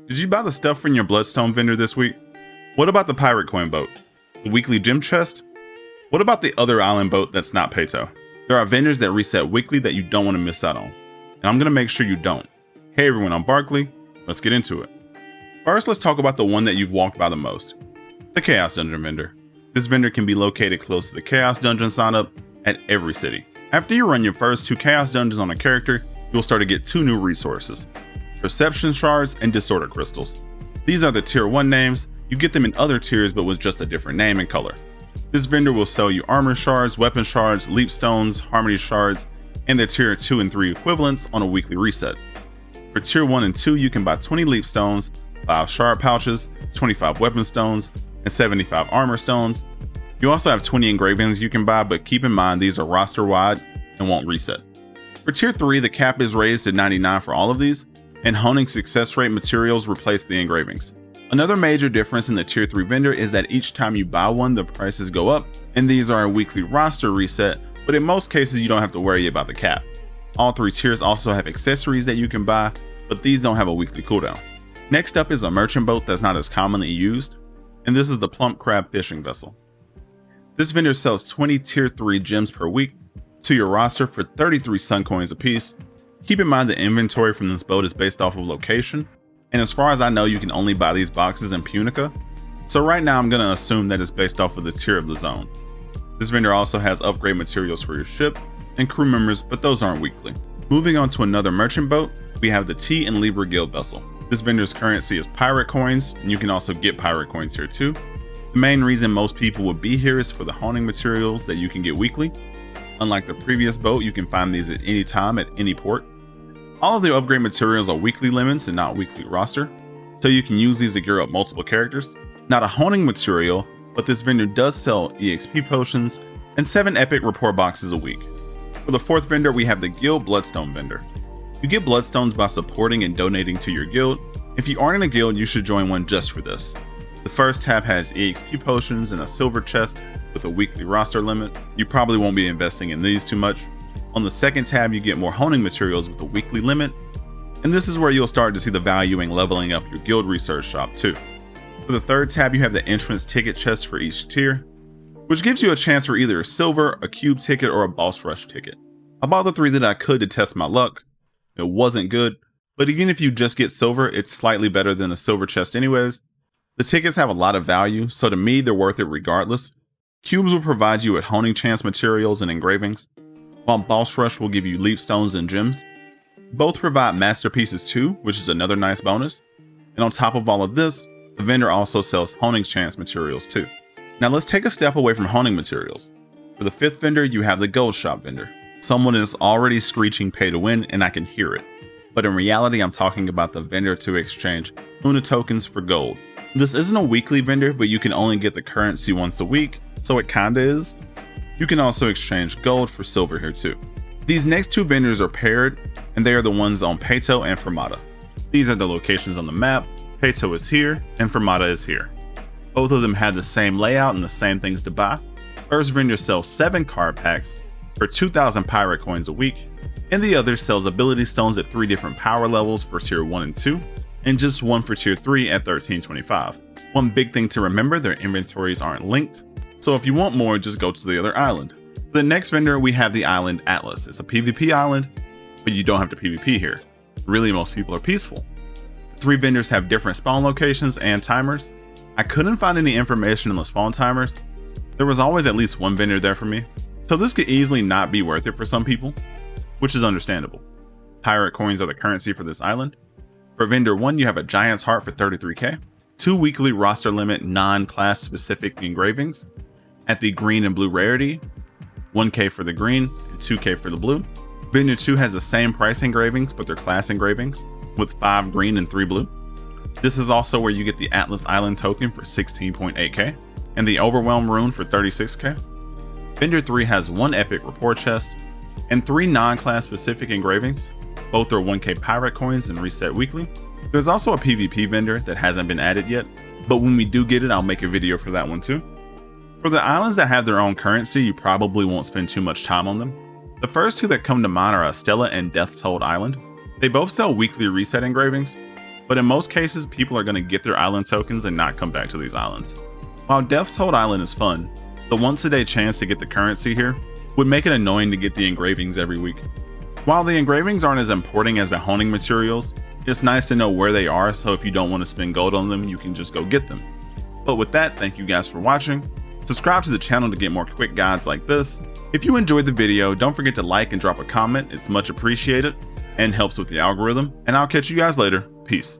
Did you buy the stuff from your Bloodstone vendor this week? What about the pirate coin boat? The weekly gem chest? What about the other island boat that's not Peyto? There are vendors that reset weekly that you don't want to miss out on, and I'm going to make sure you don't. Hey everyone, I'm Barkley. Let's get into it. First, let's talk about the one that you've walked by the most, the Chaos Dungeon vendor. This vendor can be located close to the Chaos Dungeon sign up at every city. After you run your first 2 Chaos Dungeons on a character, you'll start to get 2 new resources, Perception Shards and Disorder Crystals. These are the tier 1 names. You get them in other tiers but with just a different name and color. This vendor will sell you Armor Shards, Weapon Shards, Leap Stones, Harmony Shards, and their tier 2 and 3 equivalents on a weekly reset. For tier 1 and 2, you can buy 20 Leap Stones, 5 Shard Pouches, 25 Weapon Stones, and 75 Armor Stones. You also have 20 engravings you can buy, but keep in mind these are roster wide and won't reset. For tier 3, the cap is raised to 99 for all of these, and honing success rate materials replace the engravings. Another major difference in the tier 3 vendor is that each time you buy one, the prices go up, and these are a weekly roster reset, but in most cases you don't have to worry about the cap. All 3 tiers also have accessories that you can buy, but these don't have a weekly cooldown. Next up is a merchant boat that's not as commonly used, and this is the Plumpcrab fishing vessel. This vendor sells 20 tier 3 gems per week to your roster for 33 sun coins apiece. Keep in mind the inventory from this boat is based off of location, and as far as I know you can only buy these boxes in Punica, so right now I'm going to assume that it's based off of the tier of the zone. This vendor also has upgrade materials for your ship and crew members, but those aren't weekly. Moving on to another merchant boat, we have the T and Libra guild vessel. This vendor's currency is pirate coins, and you can also get pirate coins here too. The main reason most people would be here is for the honing materials that you can get weekly. Unlike the previous boat, you can find these at any time at any port. All of the upgrade materials are weekly limits and not weekly roster, so you can use these to gear up multiple characters. Not a honing material, but this vendor does sell EXP potions and 7 epic report boxes a week. For the 4th vendor, we have the guild Bloodstone vendor. You get Bloodstones by supporting and donating to your guild. If you aren't in a guild, you should join one just for this. The first tab has EXP potions and a silver chest with a weekly roster limit. You probably won't be investing in these too much. On the second tab, you get more honing materials with a weekly limit, and this is where you'll start to see the value in leveling up your guild research shop too. For the third tab, you have the entrance ticket chest for each tier, which gives you a chance for either a silver, a cube ticket, or a boss rush ticket. I bought the 3 that I could to test my luck. It wasn't good, but even if you just get silver, it's slightly better than a silver chest anyways. The tickets have a lot of value, so to me they're worth it regardless. Cubes will provide you with honing chance materials and engravings, while Boss Rush will give you leap stones and gems. Both provide masterpieces too, which is another nice bonus. And on top of all of this, the vendor also sells honing chance materials too. Now let's take a step away from honing materials. For the 5th vendor, you have the gold shop vendor. Someone is already screeching pay to win, and I can hear it. But in reality, I'm talking about the vendor to exchange Luna tokens for gold. This isn't a weekly vendor, but you can only get the currency once a week, so it kinda is. You can also exchange gold for silver here too. These next 2 vendors are paired, and they are the ones on Peyto and Fermata. These are the locations on the map. Peyto is here, and Fermata is here. Both of them have the same layout and the same things to buy. First vendor sells 7 card packs for 2,000 pirate coins a week, and the other sells ability stones at 3 different power levels for tier 1 and 2, and just 1 for tier 3 at 1325. One big thing to remember, their inventories aren't linked, so if you want more, just go to the other island. For the next vendor, we have the island Atlas. It's a PvP island, but you don't have to PvP here. Really, most people are peaceful. 3 vendors have different spawn locations and timers. I couldn't find any information on the spawn timers. There was always at least 1 vendor there for me, so this could easily not be worth it for some people, which is understandable. Pirate coins are the currency for this island. For vendor 1, you have a Giant's Heart for 33k, 2 weekly roster limit non-class specific engravings at the green and blue rarity, 1k for the green and 2k for the blue. Vendor 2 has the same price engravings, but they're class engravings with 5 green and 3 blue. This is also where you get the Atlas Island token for 16.8k and the Overwhelm rune for 36k. Vendor 3 has 1 epic report chest and 3 non-class specific engravings. Both are 1k pirate coins and reset weekly. There's also a PvP vendor that hasn't been added yet, but when we do get it, I'll make a video for that one too. For the islands that have their own currency, you probably won't spend too much time on them. The first 2 that come to mind are Estella and Death's Hold Island. They both sell weekly reset engravings. but in most cases, people are going to get their island tokens and not come back to these islands. While Death's Hold Island is fun, the once a day chance to get the currency here would make it annoying to get the engravings every week. While the engravings aren't as important as the honing materials, it's nice to know where they are, so if you don't want to spend gold on them, you can just go get them. But with that, thank you guys for watching. Subscribe to the channel to get more quick guides like this. If you enjoyed the video, don't forget to like and drop a comment, it's much appreciated and helps with the algorithm, and I'll catch you guys later. Peace.